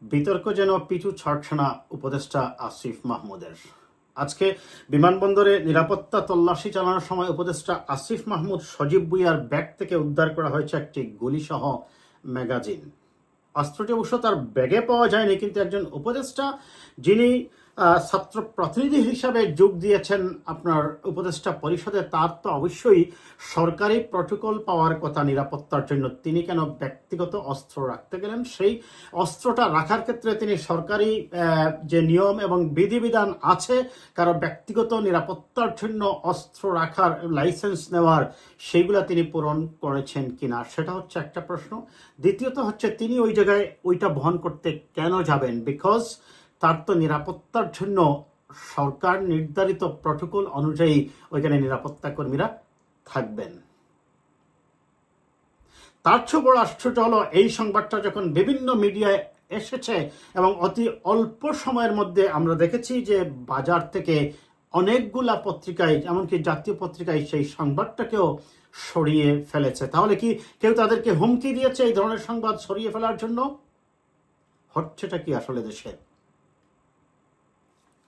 বিতর্ক যেন পিছু ছাড়ছে না উপদেষ্টা আসিফ মাহমুদের। আজকে বিমানবন্দরে নিরাপত্তা তল্লাশি চালানোর সময় উপদেষ্টা আসিফ মাহমুদ সজীব ভুঁইয়ার ব্যাগ থেকে উদ্ধার করা হয়েছে একটি গুলিসহ ম্যাগাজিন। অস্ত্রটি অবশ্য তার ব্যাগে পাওয়া যায়নি, কিন্তু একজন উপদেষ্টা যিনি ছাত্র প্রতিনিধি হিসাবে যোগ দিয়েছেন আপনার উপদেষ্টা পরিষদে, তার তো অবশ্যই সরকারি প্রটোকল পাওয়ার কথা নিরাপত্তার জন্য। তিনি কেন ব্যক্তিগত অস্ত্র রাখতে গেলেন? সেই অস্ত্রটা রাখার ক্ষেত্রে তিনি সরকারি যে নিয়ম এবং বিধিবিধান আছে, কারো ব্যক্তিগত নিরাপত্তার জন্য অস্ত্র রাখার লাইসেন্স নেওয়ার, সেইগুলা তিনি পূরণ করেছেন কিনা, সেটা হচ্ছে একটা প্রশ্ন। দ্বিতীয়ত হচ্ছে তিনি ওই জায়গায় ওইটা বহন করতে কেন যাবেন? বিকজ তার তো নিরাপত্তার জন্য সরকার নির্ধারিত প্রটোকল অনুযায়ী ওইখানে নিরাপত্তা কর্মীরা থাকবেন। তার চেয়ে বড় আশ্চর্য হলো, এই সংবাদটা যখন বিভিন্ন মিডিয়ায় এসেছে এবং অতি অল্প সময়ের মধ্যে আমরা দেখেছি যে বাজার থেকে অনেকগুলা পত্রিকায়, এমনকি জাতীয় পত্রিকায় সেই সংবাদটাকেও সরিয়ে ফেলেছে। তাহলে কি কেউ তাদেরকে হুমকি দিয়েছে এই ধরনের সংবাদ সরিয়ে ফেলার জন্য? হচ্ছেটা কি আসলে দেশে?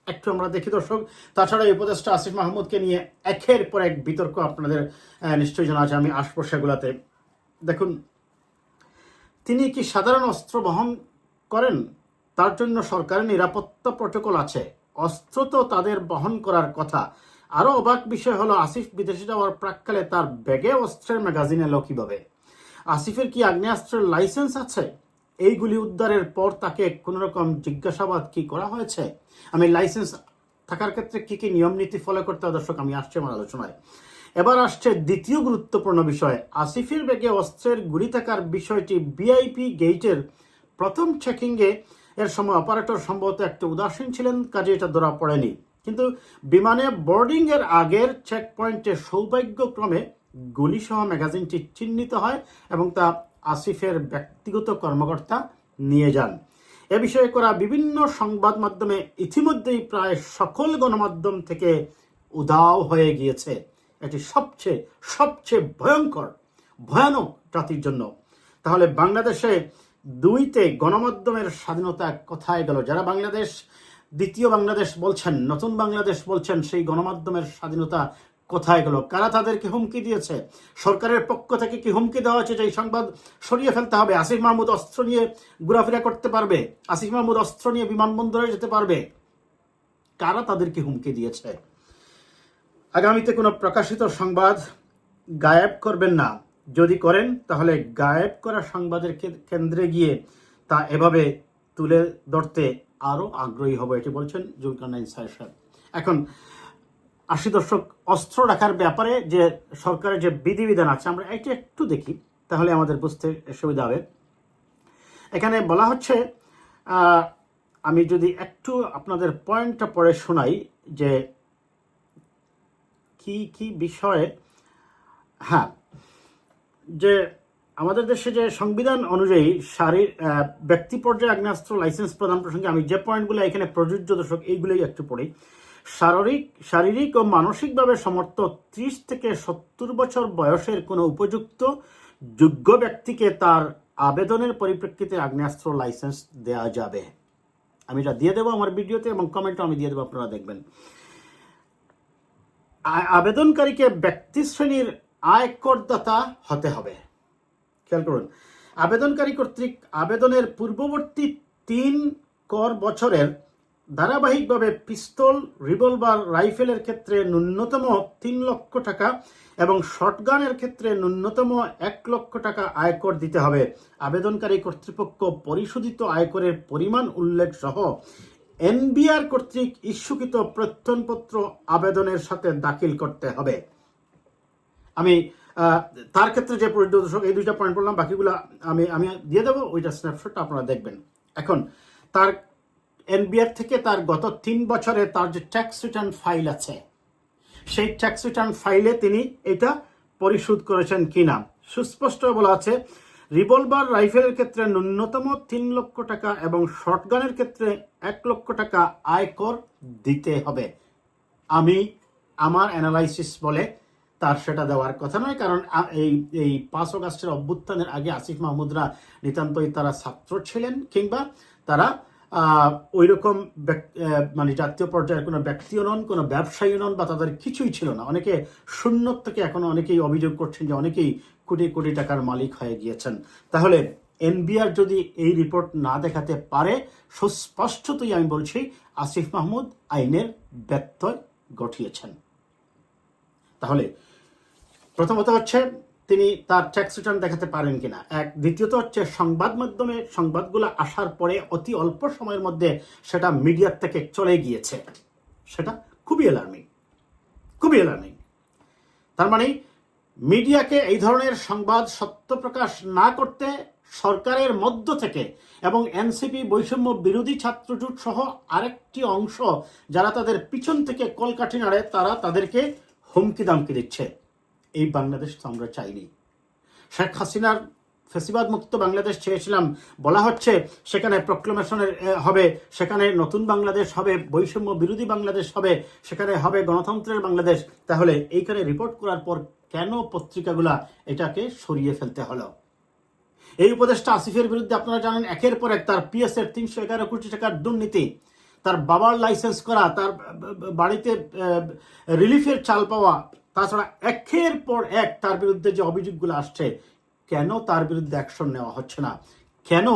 একটু আমরা দেখি দর্শক। তাছাড়া এই উপদেষ্টা আসিফ মাহমুদকে নিয়ে একের পর এক বিতর্ক আপনাদের নিশ্চয়ই জানা আছে, আমি আসবো সেগুলাতে। দেখুন, তিনি কি সাধারণ অস্ত্র বহন করেন? তার জন্য সরকারের নিরাপত্তা প্রটোকল আছে, অস্ত্র তো তাদের বহন করার কথা। আরও অবাক বিষয় হলো, আসিফ বিদেশে যাওয়ার প্রাক্কালে তার ব্যাগে অস্ত্রের ম্যাগাজিন এলো কিভাবে? আসিফের কি আগ্নেয়াস্ত্রের লাইসেন্স আছে? এইগুলি উদ্ধারের পর তাকে কোনো রকম জিজ্ঞাসাবাদ কি করা হয়েছে? আমি লাইসেন্স থাকার ক্ষেত্রে কি কি নিয়ম নীতি ফলো করতে হয় দর্শক, আমি আসছি আমার আলোচনায়। এবার আসছে দ্বিতীয় গুরুত্বপূর্ণ বিষয়, আসিফের ব্যাগে অস্ত্রের গুলি থাকার বিষয়টি ভিআইপি গেটের প্রথম চেকিংয়ে এর সময় অপারেটর সম্ভবত একটু উদাসীন ছিলেন, কাজে এটা ধরা পড়েনি। কিন্তু বিমানে বোর্ডিং এর আগের চেক পয়েন্টে সৌভাগ্যক্রমে গুলিসহ ম্যাগাজিনটি চিহ্নিত হয় এবং তা আসিফের ব্যক্তিগত কর্মকর্তা নিয়ে যান। এ বিষয়ে করা বিভিন্ন সংবাদ মাধ্যমে ইতিমধ্যেই প্রায় সকল গণমাধ্যম থেকে উধাও হয়ে গিয়েছে। এটি সবচেয়ে ভয়ানক জাতির জন্য। তাহলে বাংলাদেশে দুইতে গণমাধ্যমের স্বাধীনতা কোথায় গেল? যারা বাংলাদেশ দ্বিতীয় বাংলাদেশ বলছেন, নতুন বাংলাদেশ বলছেন, সেই গণমাধ্যমের স্বাধীনতা কোথায় গেল? কারা তাদেরকে হুমকি দিয়েছে? সরকারের পক্ষ থেকে কি হুমকি দেওয়া হয়েছে যে এই সংবাদ সরিয়ে ফেলতে হবে? আসিফ মাহমুদ অস্ত্র নিয়ে ঘোরাফেরা করতে পারবে? আসিফ মাহমুদ অস্ত্র নিয়ে বিমানবন্দরে যেতে পারবে? কারা তাদেরকে হুমকি দিয়েছে? আগামীতে কোনো প্রকাশিত সংবাদ গায়েব করবেন না। যদি করেন তাহলে গায়েব করা সংবাদের কেন্দ্রে গিয়ে তা এভাবে তুলে ধরতে আরও আগ্রহী হবে, এটি বলছেন জুলকারনাইন সাহেব। এখন আসি দর্শক, অস্ত্র রাখার ব্যাপারে যে সরকারের যে বিধিবিধান আছে, আমরা এটা একটু দেখি, তাহলে আমাদের বুঝতে সুবিধা হবে। এখানে বলা হচ্ছে, আমি যদি একটু আপনাদের পয়েন্টটা পড়ে শোনাই যে কি কি বিষয়ে। হ্যাঁ, যে আমাদের দেশে যে সংবিধান অনুযায়ী ব্যক্তি পর্যায়ে আগ্নেয়াস্ত্র লাইসেন্স প্রদান প্রসঙ্গে আমি যে পয়েন্টগুলো এখানে প্রযোজ্য দর্শক, এইগুলোই একটু পড়ি। শারীরিক ও মানসিকভাবে সমর্থ 30 থেকে 70 বছর বয়সের কোনো উপযুক্ত যোগ্য ব্যক্তিকে তার আবেদনের পরিপ্রেক্ষিতে আগ্নেয়াস্ত্র লাইসেন্স দেওয়া যাবে। আমি এটা দিয়ে দেবো আমার ভিডিওতে এবং কমেন্টও আমি দিয়ে দেবো, আপনারা দেখবেন। আবেদনকারীকে ব্যক্তি শ্রেণীর আয়করদাতা হতে হবে। খেয়াল করুন, আবেদনকারী কর্তৃক আবেদনের পূর্ববর্তী 3 কর বছরের ধারাবাহিকভাবে পিস্তল, রিভলভার, রাইফেলের ক্ষেত্রে ন্যূনতম 3 লক্ষ টাকা এবং শটগানের ক্ষেত্রে ন্যূনতম 1 লক্ষ টাকা আয়কর দিতে হবে। আবেদনকারী কর্তৃপক্ষ পরিশোধিত আয়করের পরিমাণ উল্লেখ সহ এনবিআর কর্তৃক ইস্যুকৃত প্রত্যয়নপত্র আবেদনের সাথে দাখিল করতে হবে। আমি তার ক্ষেত্রে যে দর্শক এই 2টা পয়েন্ট বললাম, বাকিগুলো আমি দিয়ে দেবো, ওইটা স্ন্যাপশটটা আপনারা দেখবেন। এখন তার এনবিআর থেকে তার গত 3 বছরে তার যে ট্যাক্স রিটার্ন ফাইল আছে, সেই ট্যাক্স রিটার্ন ফাইলে তিনি এটা পরিশোধ করেছেন কিনা সুস্পষ্ট বলা আছে। রিভলভার রাইফেলের ক্ষেত্রে ন্যূনতম 3 লক্ষ টাকা এবং শটগানের ক্ষেত্রে 1 লক্ষ টাকা আয়কর দিতে হবে। আমার অ্যানালাইসিস বলে তার সেটা দেওয়ার কথা নয়, কারণ এই 5 আগস্টের অভ্যুত্থানের আগে আসিফ মাহমুদরা নিতান্তই তারা ছাত্র ছিলেন, কিংবা তারা ওই রকম মানে জাতীয় পর্যায়ের কোনো ব্যক্তিও নন, কোনো ব্যবসায়ী নন, বা তাদের কিছুই ছিল না। অনেকে শূন্য থেকে এখনো অনেকেই অভিযোগ করছেন যে অনেকেই কোটি কোটি টাকার মালিক হয়ে গিয়েছেন। তাহলে এনবিআর যদি এই রিপোর্ট না দেখাতে পারে, সুস্পষ্টতই আমি বলছি আসিফ মাহমুদ আইনের ব্যত্যয় ঘটিয়েছেন। তাহলে প্রথমত হচ্ছে তিনি তার ট্যাক্স রিটার্ন দেখাতে পারেন কিনা, এক। দ্বিতীয়ত হচ্ছে সংবাদ মাধ্যমে সংবাদগুলো আসার পরে অতি অল্প সময়ের মধ্যে সেটা মিডিয়ার থেকে চলে গিয়েছে, সেটা খুবই অ্যালার্মিং, খুবই অ্যালার্মিং। তার মানে মিডিয়াকে এই ধরনের সংবাদ সত্য প্রকাশ না করতে সরকারের মধ্য থেকে এবং এনসিপি বৈষম্য বিরোধী ছাত্রজোট সহ আরেকটি অংশ যারা তাদের পিছন থেকে কলকাঠি নাড়ে, তারা তাদেরকে হুমকি দামকি দিচ্ছে। এই বাংলাদেশ তো আমরা চাইনি। শেখ হাসিনার ফেসিবাদ মুক্ত বাংলাদেশ চেয়েছিলাম, বলা হচ্ছে সেখানে প্রক্লেমেশনের হবে, সেখানে নতুন বাংলাদেশ হবে, বৈষম্য বিরোধী বাংলাদেশ হবে, সেখানে হবে গণতন্ত্রের বাংলাদেশ। তাহলে এইখানে রিপোর্ট করার পর কেন পত্রিকাগুলা এটাকে সরিয়ে ফেলতে হলো? এই উপদেষ্টা আসিফের বিরুদ্ধে আপনারা জানেন একের পর এক তার পিএসের 311 কোটি টাকার দুর্নীতি, তার বাবার লাইসেন্স করা, তার বাড়িতে রিলিফের চাল পাওয়া, তাছাড়া একের পর এক তার বিরুদ্ধে যে অভিযোগগুলো আসছে, কেন তার বিরুদ্ধে অ্যাকশন নেওয়া হচ্ছে না? কেন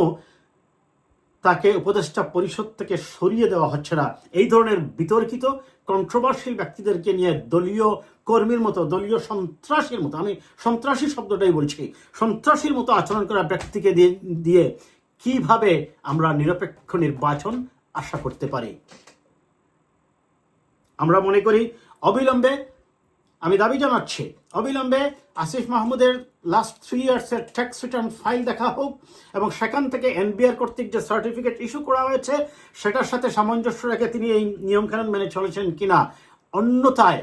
তাকে উপদেষ্টা পরিষদ থেকে সরিয়ে দেওয়া হচ্ছে না? এই ধরনের বিতর্কিত কন্ট্রোভার্সিয়াল ব্যক্তিদেরকে নিয়ে দলীয় কর্মীর মতো, দলীয় সন্ত্রাসীর মতো, আমি সন্ত্রাসী শব্দটাই বলছি, সন্ত্রাসীর মতো আচরণ করা ব্যক্তিকে দিয়ে কিভাবে আমরা নিরপেক্ষ নির্বাচন আশা করতে পারি? আমরা মনে করি অবিলম্বে, আমি দাবি জানাচ্ছি অবিলম্বে আসিফ মাহমুদের লাস্ট 3 ইয়ার্সের ট্যাক্স রিটার্ন ফাইল দেখা হোক, এবং সেখান থেকে এনবিআর কর্তৃক যে সার্টিফিকেট ইস্যু করা হয়েছে সেটার সাথে সামঞ্জস্য রেখে তিনি এই নিয়মকানুন মেনে চলেছেন কিনা। অন্যথায়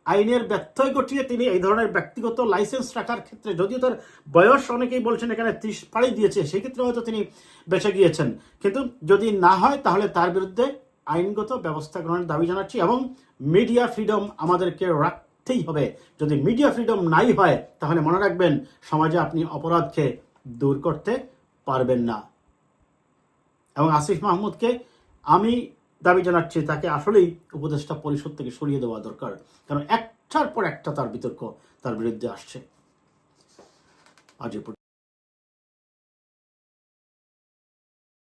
আইনের ব্যত্যয় ঘটিয়ে তিনি এই ধরনের ব্যক্তিগত লাইসেন্স রাখার ক্ষেত্রে, যদিও তার বয়স অনেকেই বলছেন এখানে 30 পাড়ি দিয়েছে, সেই ক্ষেত্রে হয়তো তিনি বেঁচে গিয়েছেন, কিন্তু যদি না হয় তাহলে তার বিরুদ্ধে আইনগত ব্যবস্থা গ্রহণের দাবি জানাচ্ছি। এবং মিডিয়া ফ্রিডম আমাদেরকে রাখতেই হবে। যদি মিডিয়া ফ্রিডম নাই হয় তাহলে মনে রাখবেন সমাজে আপনি অপরাধকে দূর করতে পারবেন না। এবং আসিফ মাহমুদকে আমি দাবি জানাচ্ছি তাকে আসলেই উপদেষ্টা পরিষদ থেকে সরিয়ে দেওয়া দরকার, কারণ একটার পর একটা তার বিতর্ক তার বিরুদ্ধে আসছে। আজ এ পর্যন্ত।